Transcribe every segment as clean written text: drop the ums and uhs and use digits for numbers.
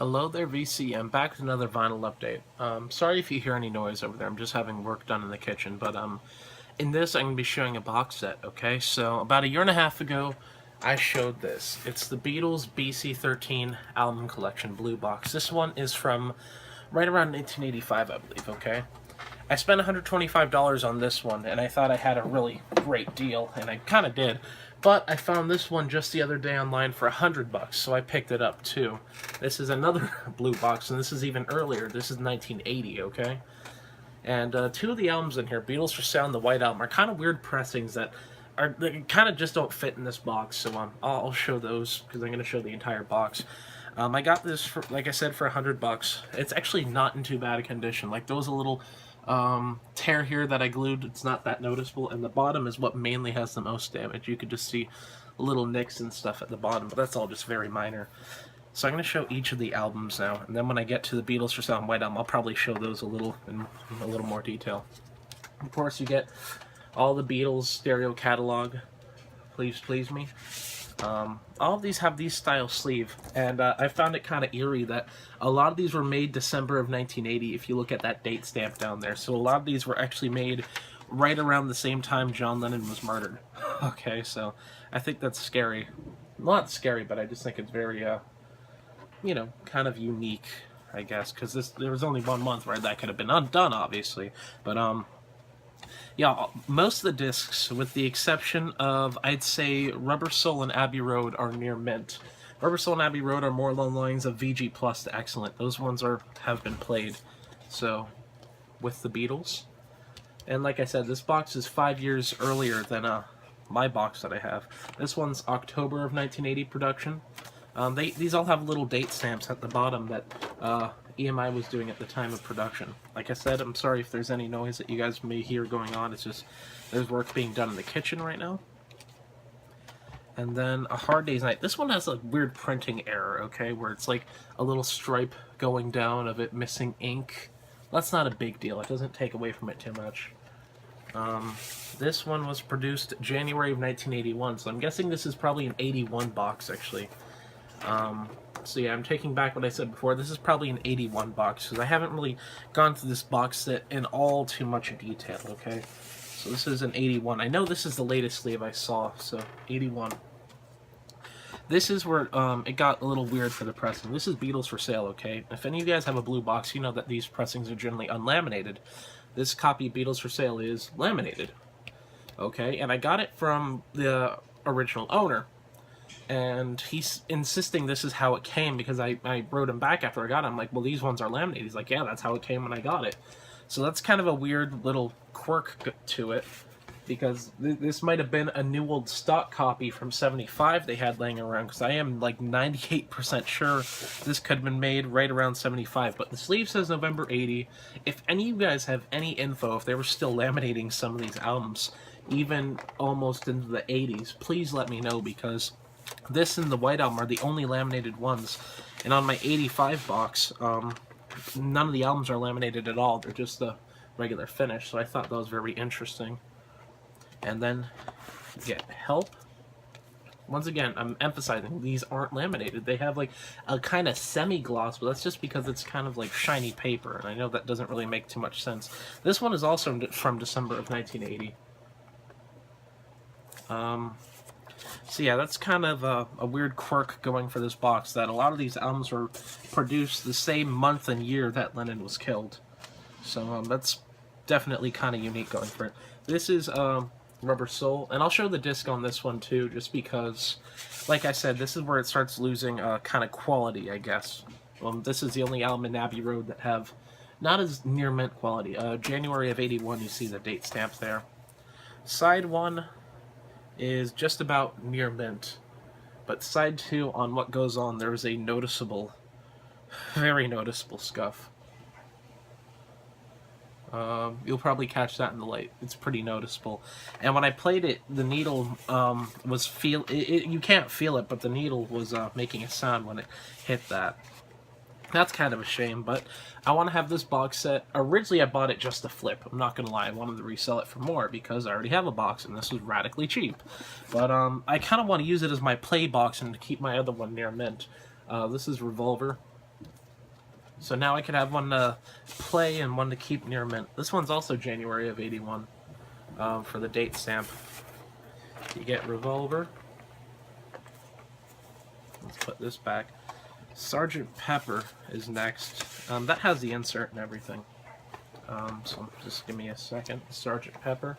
Hello there, VC. I'm back with another vinyl update. Sorry if you hear any noise over there. I'm just having work done in the kitchen. But in this, I'm going to be showing a box set, okay? So about a year and a half ago, I showed this. It's the Beatles BC-13 album collection blue box. This one is from right around 1985, I believe, okay? I spent $125 on this one, and I thought I had a really great deal, and I kind of did. But I found this one just the other day online for $100, so I picked it up too. This is another blue box, and this is even earlier. This is 1980, okay? And two of the albums in here, Beatles for Sale and the White Album, are kind of weird pressings that kind of just don't fit in this box. So I'll show those because I'm going to show the entire box. I got this for, like I said, for $100. It's actually not in too bad a condition. Like there was a little tear here that I glued. It's not that noticeable, and the bottom is what mainly has the most damage. You could just see little nicks and stuff at the bottom, but that's all just very minor. So I'm going to show each of the albums now, and then when I get to the Beatles for Sale and White Album, I'll probably show those in a little more detail. Of course, you get all the Beatles stereo catalog. Please please me. All of these have these style sleeve, and I found it kind of eerie that a lot of these were made December of 1980 if you look at that date stamp down there. So a lot of these were actually made right around the same time John Lennon was murdered. Okay, so I think that's scary. Not scary, but I just think it's very, you know, kind of unique, I guess, because there was only 1 month where that could have been undone, obviously. But, yeah, most of the discs, with the exception of, I'd say, Rubber Soul and Abbey Road are near mint. Rubber Soul and Abbey Road are more along the lines of VG Plus to Excellent. Those ones have been played. So, with the Beatles. And like I said, this box is 5 years earlier than my box that I have. This one's October of 1980 production. These all have little date stamps at the bottom that EMI was doing at the time of production. Like I said, I'm sorry if there's any noise that you guys may hear going on. It's just there's work being done in the kitchen right now. And then A Hard Day's Night. This one has a weird printing error, okay, where it's like a little stripe going down of it missing ink. That's not a big deal. It doesn't take away from it too much. This one was produced January of 1981, so I'm guessing this is probably an 81 box, actually. So yeah, I'm taking back what I said before. This is probably an 81 box, because I haven't really gone through this box set in all too much detail, okay? So this is an 81. I know this is the latest sleeve I saw, so 81. This is where it got a little weird for the pressing. This is Beatles for Sale, okay? If any of you guys have a blue box, you know that these pressings are generally unlaminated. This copy of Beatles for Sale is laminated, okay? And I got it from the original owner. And he's insisting this is how it came, because I wrote him back after I got it. I'm like, well, these ones are laminated. He's like, yeah, that's how it came when I got it. So that's kind of a weird little quirk to it, because this might have been a new old stock copy from 75 they had laying around, because I am like 98% sure this could have been made right around 75. But the sleeve says November 80. If any of you guys have any info, if they were still laminating some of these albums, even almost into the 80s, please let me know, because this and the White Album are the only laminated ones. And on my 85 box, none of the albums are laminated at all. They're just the regular finish. So I thought that was very interesting. And then you get Help. Once again, I'm emphasizing these aren't laminated. They have like a kind of semi-gloss, but that's just because it's kind of like shiny paper. And I know that doesn't really make too much sense. This one is also from December of 1980. So yeah, that's kind of a weird quirk going for this box, that a lot of these albums were produced the same month and year that Lennon was killed. So that's definitely kind of unique going for it. This is Rubber Soul, and I'll show the disc on this one too, just because, like I said, this is where it starts losing kind of quality, I guess. This is the only album in Abbey Road that have not as near mint quality. January of 81, you see the date stamp there. Side 1 is just about near mint, but side 2, on what goes on, there is a noticeable, very noticeable scuff. You'll probably catch that in the light. It's pretty noticeable. And when I played it, the needle was you can't feel it, but the needle was making a sound when it hit that. That's kind of a shame, but I want to have this box set. Originally, I bought it just to flip. I'm not going to lie. I wanted to resell it for more because I already have a box, and this was radically cheap. But I kind of want to use it as my play box and to keep my other one near mint. This is Revolver. So now I could have one to play and one to keep near mint. This one's also January of '81 for the date stamp. You get Revolver. Let's put this back. Sergeant Pepper is next. That has the insert and everything. So just give me a second. Sergeant Pepper.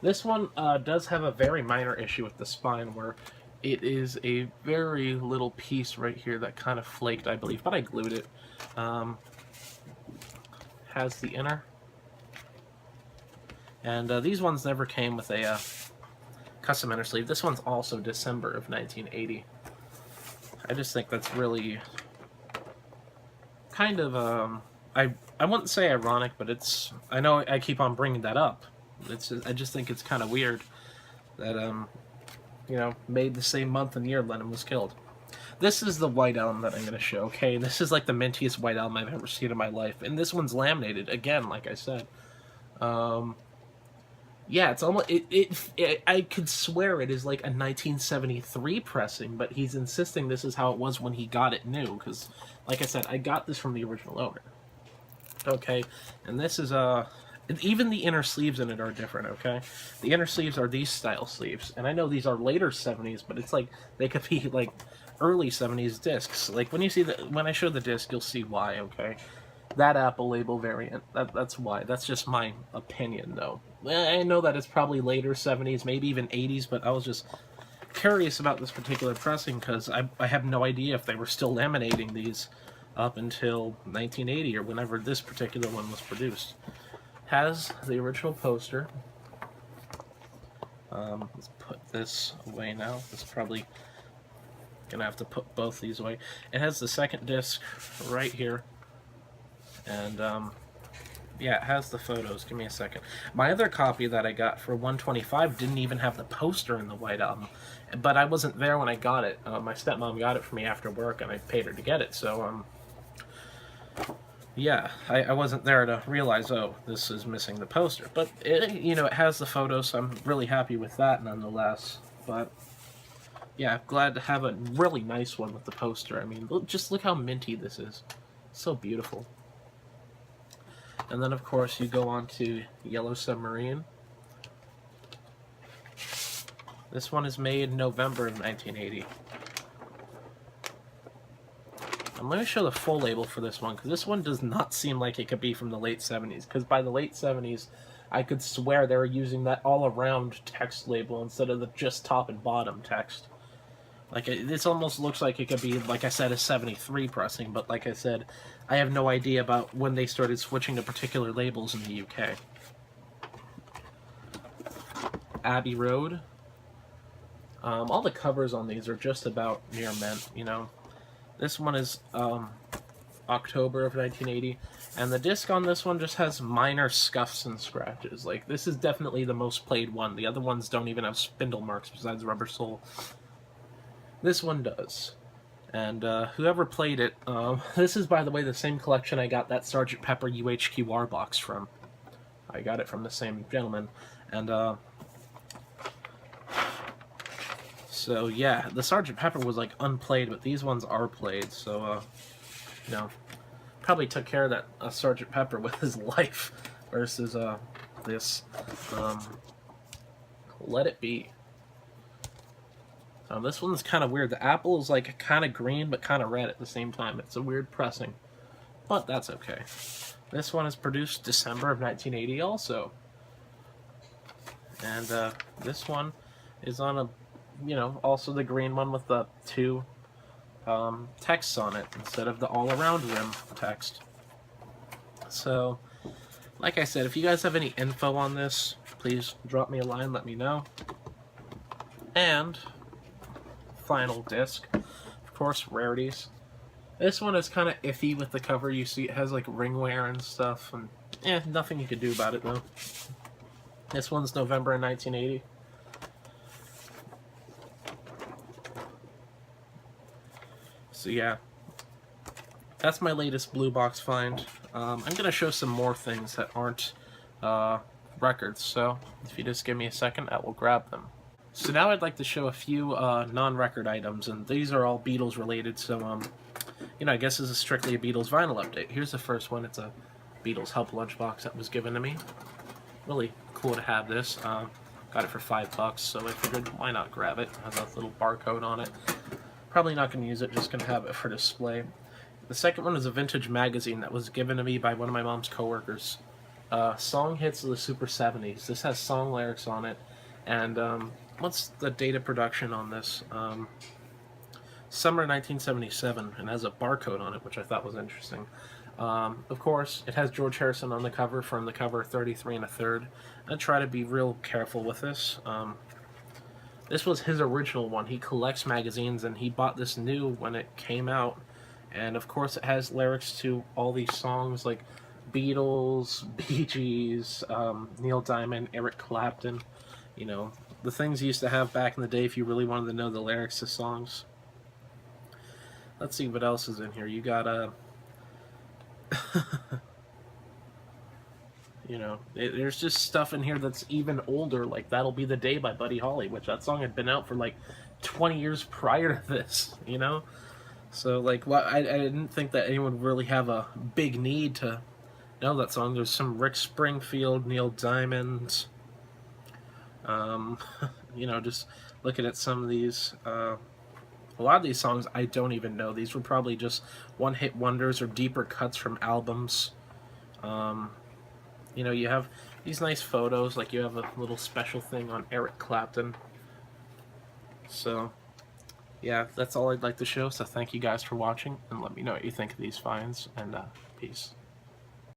This one does have a very minor issue with the spine where it is a very little piece right here that kind of flaked, I believe, but I glued it. Has the inner. And these ones never came with a custom inner sleeve. This one's also December of 1980. I just think that's really kind of, I wouldn't say ironic, but it's, I know I keep on bringing that up. I just think it's kind of weird that, you know, made the same month and year Lennon was killed. This is the White Album that I'm going to show, okay? This is like the mintiest White Album I've ever seen in my life. And this one's laminated, again, like I said. Yeah, it's almost, I could swear it is like a 1973 pressing, but he's insisting this is how it was when he got it new, because, like I said, I got this from the original owner. Okay, and this is, even the inner sleeves in it are different, okay? The inner sleeves are these style sleeves, and I know these are later 70s, but it's like, they could be like early 70s discs. Like, when you see when I show the disc, you'll see why, okay? That Apple label variant, that's why. That's just my opinion, though. I know that it's probably later 70s, maybe even 80s, but I was just curious about this particular pressing because I have no idea if they were still laminating these up until 1980 or whenever this particular one was produced. Has the original poster. Let's put this away now. It's probably gonna have to put both these away. It has the second disc right here. And, yeah, it has the photos. Give me a second. My other copy that I got for $125 didn't even have the poster in the White Album. But I wasn't there when I got it. My stepmom got it for me after work, and I paid her to get it. So, yeah, I wasn't there to realize, oh, this is missing the poster. But, you know, it has the photos, so I'm really happy with that nonetheless. But, yeah, glad to have a really nice one with the poster. I mean, just look how minty this is. So beautiful. And then, of course, you go on to Yellow Submarine. This one is made in November of 1980. And let me show the full label for this one, because this one does not seem like it could be from the late 70s. Because by the late 70s, I could swear they were using that all-around text label instead of the just top and bottom text. Like, this almost looks like it could be, like I said, a 73 pressing, but like I said, I have no idea about when they started switching to particular labels in the UK. Abbey Road. All the covers on these are just about near mint, you know. This one is October of 1980, and the disc on this one just has minor scuffs and scratches. Like, this is definitely the most played one. The other ones don't even have spindle marks besides Rubber Soul. This one does. And whoever played it, this is, by the way, the same collection I got that Sgt. Pepper UHQR box from. I got it from the same gentleman. And, so, yeah, the Sgt. Pepper was, like, unplayed, but these ones are played, so, you know, probably took care of that Sgt. Pepper with his life versus, this. Let It Be. This one's kind of weird. The apple is like kind of green but kind of red at the same time. It's a weird pressing, but that's okay. This one is produced December of 1980 also. And this one is on a, you know, also the green one with the two texts on it instead of the all-around rim text. So, like I said, if you guys have any info on this, please drop me a line, let me know. And final disc, of course, rarities. This one is kind of iffy with the cover. You see it has like ring wear and stuff, and nothing you could do about it though. This one's November of 1980. So yeah, that's my latest blue box find. I'm gonna show some more things that aren't records, so if you just give me a second, I will grab them. So now I'd like to show a few non-record items, and these are all Beatles related, so I guess this is strictly a Beatles vinyl update. Here's the first one. It's a Beatles Help Lunchbox that was given to me. Really cool to have this. Got it for $5, so I figured why not grab it. It has a little barcode on it. Probably not going to use it, just going to have it for display. The second one is a vintage magazine that was given to me by one of my mom's coworkers. Song Hits of the Super 70s. This has song lyrics on it. And what's the date of production on this? Summer 1977, and has a barcode on it, which I thought was interesting. Of course, it has George Harrison on the cover from the cover 33 1/3. I try to be real careful with this. This was his original one. He collects magazines, and he bought this new when it came out. And of course, it has lyrics to all these songs like Beatles, Bee Gees, Neil Diamond, Eric Clapton. The things you used to have back in the day if you really wanted to know the lyrics to songs. Let's see what else is in here. You got there's just stuff in here that's even older, like That'll Be the Day by Buddy Holly, which that song had been out for like 20 years prior to this, So, I didn't think that anyone would really have a big need to know that song. There's some Rick Springfield, Neil Diamond, just looking at some of these, a lot of these songs I don't even know. These were probably just one-hit wonders or deeper cuts from albums. You have these nice photos, like you have a little special thing on Eric Clapton. So, yeah, that's all I'd like to show. So thank you guys for watching, and let me know what you think of these finds, and peace.